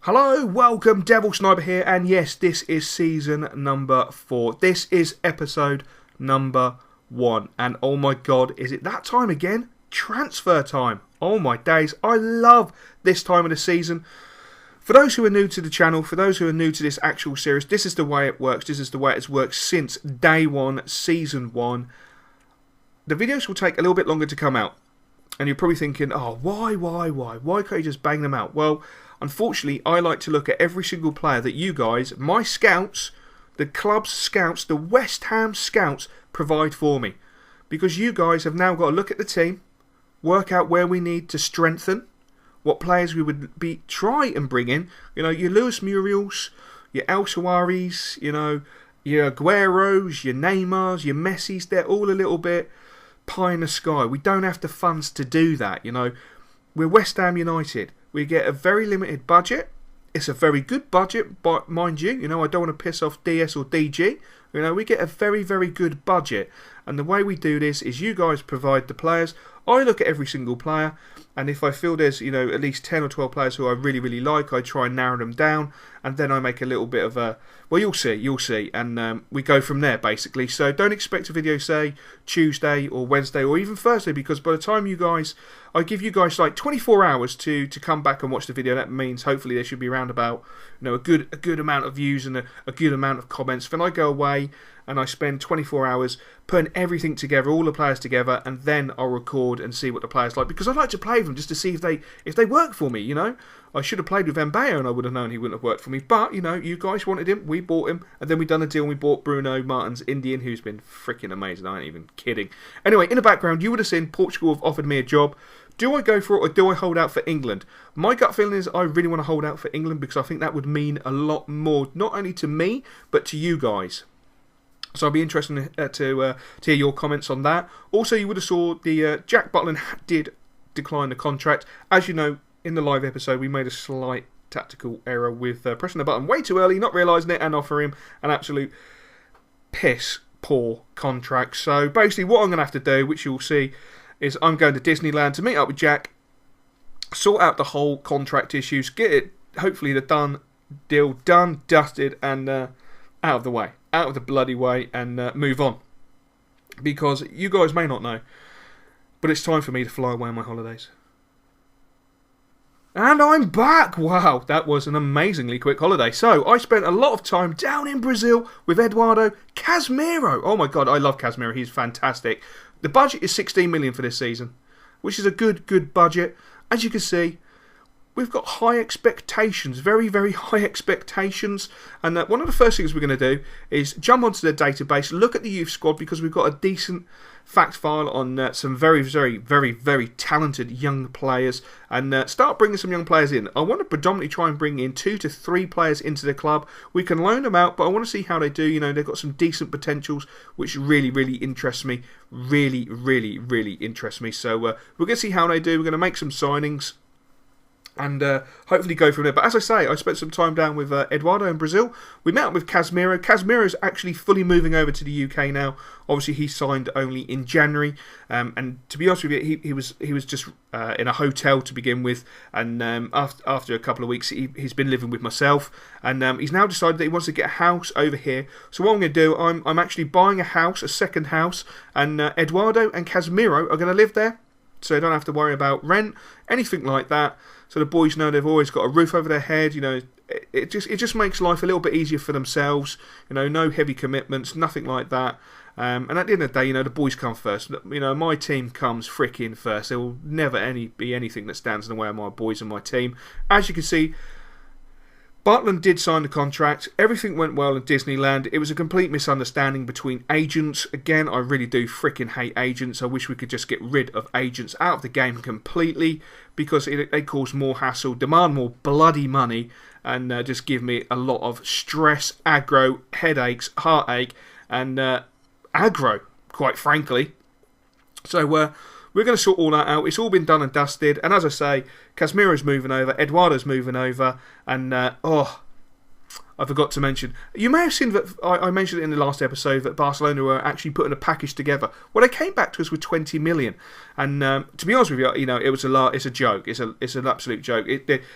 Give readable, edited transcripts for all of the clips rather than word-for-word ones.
Hello, welcome, Devil Sniper here, and yes, this is season number 4. This is episode number 1, and oh my god, is it that time again? Transfer time. Oh my days, I love this time of the season. For those who are new to the channel, for those who are new to this actual series, this is the way it works. This is the way it's worked since day 1, season 1. The videos will take a little bit longer to come out, and you're probably thinking, oh, why? Why can't you just bang them out? Well, unfortunately, I like to look at every single player that you guys, my scouts, the club's scouts, the West Ham scouts, provide for me. Because you guys have now got to look at the team, work out where we need to strengthen, what players we would try and bring in. You know, your Lewis Muriels, your El Shawaris, you know, your Agueros, your Neymars, your Messis, they're all a little bit pie in the sky. We don't have the funds to do that, you know. We're West Ham United. We get a very limited budget. It's a very good budget, but mind you, I don't want to piss off DS or DG. You know, we get a very, very good budget. And the way we do this is you guys provide the players. I look at every single player, and if I feel there's, at least 10 or 12 players who I really, really like, I try and narrow them down, and then I make a little bit of a, well, you'll see, and we go from there, basically. So don't expect a video, say, Tuesday or Wednesday or even Thursday, because by the time I give you guys like 24 hours to come back and watch the video. That means hopefully there should be around about, a good amount of views and a good amount of comments. Then I go away and I spend 24 hours putting everything together, all the players together, and then I'll record and see what the players like, because I like to play with them just to see if they work for me. I should have played with Mbaye and I would have known he wouldn't have worked for me, but you guys wanted him, we bought him, and then we done a deal and we bought Bruno Martins, Indian, who's been freaking amazing. I ain't even kidding. Anyway, in the background you would have seen Portugal have offered me a job. Do I go for it or do I hold out for England? My gut feeling is I really want to hold out for England, because I think that would mean a lot more, not only to me, but to you guys. So I'll be interested to hear your comments on that. Also, you would have saw the Jack Butland did decline the contract. As you know, in the live episode, we made a slight tactical error with pressing the button way too early, not realising it, and offer him an absolute piss poor contract. So basically what I'm going to have to do, which you'll see, is I'm going to Disneyland to meet up with Jack, sort out the whole contract issues, get it, hopefully the deal done, dusted, and out of the way. Out of the bloody way, and move on. Because you guys may not know, but it's time for me to fly away on my holidays. And I'm back! Wow, that was an amazingly quick holiday. So, I spent a lot of time down in Brazil with Eduardo Casemiro. Oh my god, I love Casemiro, he's fantastic. The budget is 16 million for this season, which is a good budget. As you can see, we've got high expectations, very, very high expectations. And one of the first things we're going to do is jump onto the database, look at the youth squad, because we've got a decent fact file on some very, very, very, very talented young players, and start bringing some young players in. I want to predominantly try and bring in 2 to 3 players into the club. We can loan them out, but I want to see how they do. They've got some decent potentials, which really, really interests me. Really, really, really interests me. So we're going to see how they do. We're going to make some signings and hopefully go from there. But as I say, I spent some time down with Eduardo in Brazil. We met up with Casemiro. Casemiro is actually fully moving over to the UK now. Obviously, he signed only in January, and to be honest with you, he was just in a hotel to begin with, and after a couple of weeks, he's been living with myself, and he's now decided that he wants to get a house over here. So what I'm going to do, I'm actually buying a house, a second house, and Eduardo and Casemiro are going to live there, so they don't have to worry about rent, anything like that. So the boys know they've always got a roof over their head. It just makes life a little bit easier for themselves. No heavy commitments, nothing like that. And at the end of the day, the boys come first. My team comes freaking first. There will never be anything that stands in the way of my boys and my team. As you can see, Butland did sign the contract. Everything went well at Disneyland. It was a complete misunderstanding between agents. Again, I really do freaking hate agents. I wish we could just get rid of agents out of the game completely, because they cause more hassle, demand more bloody money, and just give me a lot of stress, aggro, headaches, heartache, and aggro, quite frankly. So we're going to sort all that out. It's all been done and dusted. And as I say, Casemiro's moving over, Eduardo's moving over, and I forgot to mention, you may have seen that I mentioned it in the last episode that Barcelona were actually putting a package together. Well, they came back to us with 20 million, and to be honest with you, it was it's a joke. It's an absolute joke.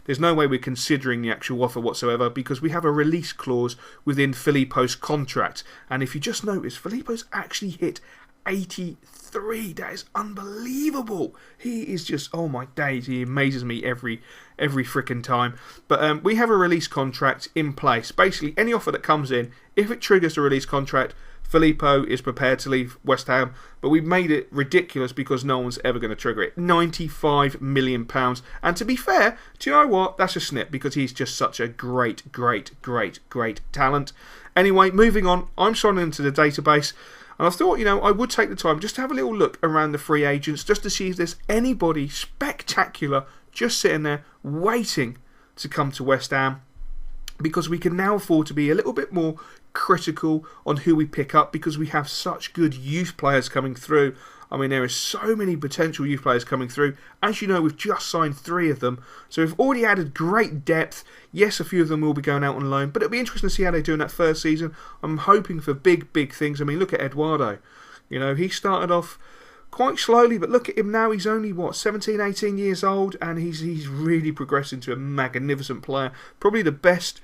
There's no way we're considering the actual offer whatsoever because we have a release clause within Filippo's contract, and if you just notice, Filippo's actually hit 83. That is unbelievable. He is just, oh my days, he amazes me every freaking time. But we have a release contract in place. Basically, any offer that comes in, if it triggers the release contract, Filippo is prepared to leave West Ham. But we've made it ridiculous because no one's ever going to trigger it. £95 million. And to be fair, do you know what? That's a snip because he's just such a great talent. Anyway, moving on. I'm signing into the database. And I thought, I would take the time just to have a little look around the free agents just to see if there's anybody spectacular just sitting there waiting to come to West Ham. Because we can now afford to be a little bit more critical on who we pick up because we have such good youth players coming through. I mean, there are so many potential youth players coming through. As you know, we've just signed 3 of them. So we've already added great depth. Yes, a few of them will be going out on loan. But it'll be interesting to see how they do in that first season. I'm hoping for big things. I mean, look at Eduardo. He started off quite slowly. But look at him now. He's only, 17, 18 years old. And he's really progressed into a magnificent player. Probably the best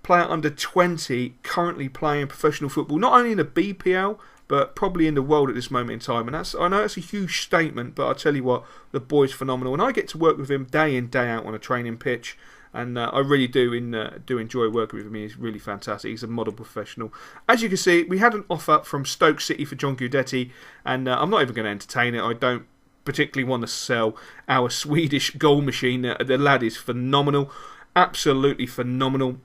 player under 20 currently playing professional football. Not only in the BPL, but probably in the world at this moment in time. And I know that's a huge statement, but I tell you what, the boy's phenomenal. And I get to work with him day in, day out on a training pitch. And I really do enjoy working with him. He's really fantastic. He's a model professional. As you can see, we had an offer from Stoke City for John Guidetti. And I'm not even going to entertain it. I don't particularly want to sell our Swedish goal machine. The lad is phenomenal. Absolutely phenomenal.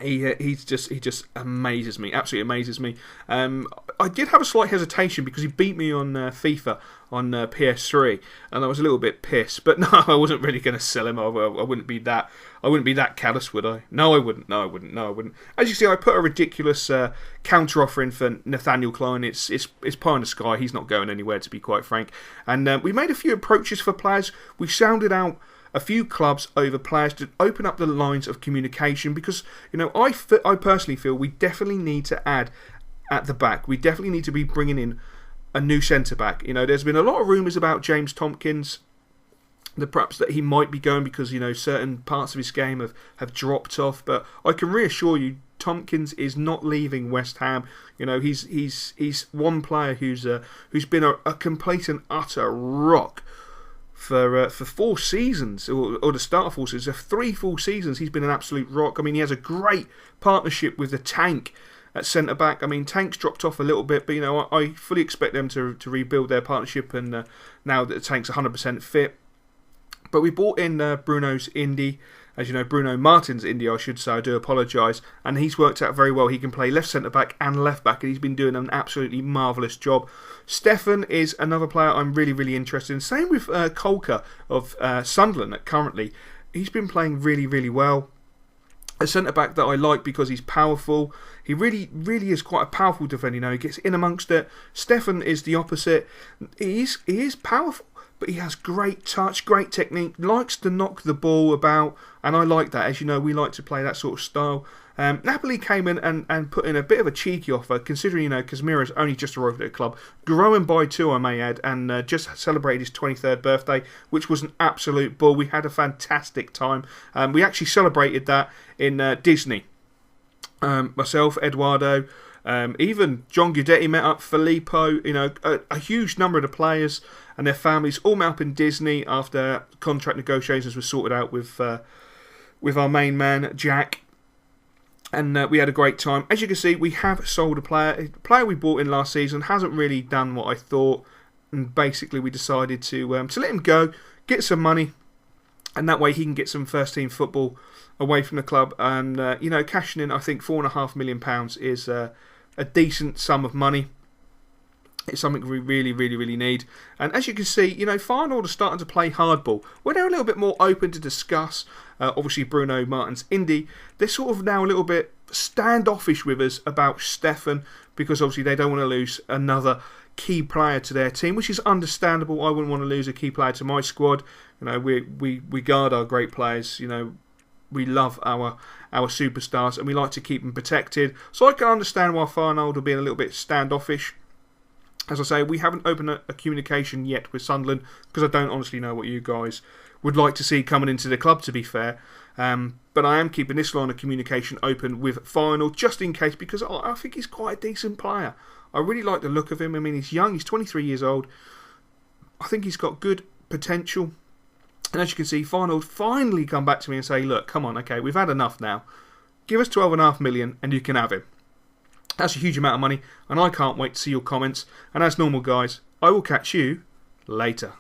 He just amazes me, absolutely amazes me. I did have a slight hesitation because he beat me on FIFA on PS3, and I was a little bit pissed. But no, I wasn't really going to sell him. I wouldn't be that callous, would I? No, I wouldn't. As you see, I put a ridiculous counter offer in for Nathaniel Klein. It's pie in the sky. He's not going anywhere, to be quite frank. And we made a few approaches for players. We sounded out a few clubs over players to open up the lines of communication because, I personally feel we definitely need to add at the back. We definitely need to be bringing in a new centre-back. There's been a lot of rumours about James Tompkins, perhaps that he might be going because, certain parts of his game have dropped off. But I can reassure you, Tompkins is not leaving West Ham. He's one player who's been a complete and utter rock for 4 seasons, or the start of 4 seasons, 3 full seasons, he's been an absolute rock. I mean, he has a great partnership with the Tank at centre-back. I mean, Tank's dropped off a little bit, but, I fully expect them to rebuild their partnership, and now that the Tank's 100% fit. But we bought in Bruno's Indy. As you know, Bruno Martin's Indy, I should say. I do apologise. And he's worked out very well. He can play left centre-back and left-back, and he's been doing an absolutely marvellous job. Stefan is another player I'm really interested in. Same with Kolka of Sunderland currently. He's been playing really well. A centre-back that I like because he's powerful. He really is quite a powerful defender. He gets in amongst it. Stefan is the opposite. He is powerful, but he has great touch, great technique, likes to knock the ball about, and I like that. As you know, we like to play that sort of style. Napoli came in and put in a bit of a cheeky offer, considering, Casemiro's only just arrived at the club, growing by 2, I may add, and just celebrated his 23rd birthday, which was an absolute ball. We had a fantastic time. We actually celebrated that in Disney. Myself, Eduardo, even John Guidetti met up, Filippo, a huge number of the players and their families all met up in Disney after contract negotiations were sorted out with our main man, Jack. And we had a great time. As you can see, we have sold a player. The player we bought in last season hasn't really done what I thought. And basically we decided to let him go, get some money, and that way he can get some first-team football away from the club. And, cashing in, I think, £4.5 million is a decent sum of money. It's something we really need. And as you can see, Feyenoord are starting to play hardball. Where they're a little bit more open to discuss, obviously Bruno Martin's Indy, they're sort of now a little bit standoffish with us about Stefan, because obviously they don't want to lose another key player to their team, which is understandable. I wouldn't want to lose a key player to my squad. We guard our great players, we love our superstars and we like to keep them protected. So I can understand why Farnold will be a little bit standoffish. As I say, we haven't opened a communication yet with Sunderland because I don't honestly know what you guys would like to see coming into the club, to be fair. But I am keeping this line of communication open with Farnold just in case, because I think he's quite a decent player. I really like the look of him. I mean, he's young, he's 23 years old. I think he's got good potential. And as you can see, Farnold finally come back to me and say, look, come on, okay, we've had enough now. Give us 12.5 million and you can have him. That's a huge amount of money, and I can't wait to see your comments. And as normal, guys, I will catch you later.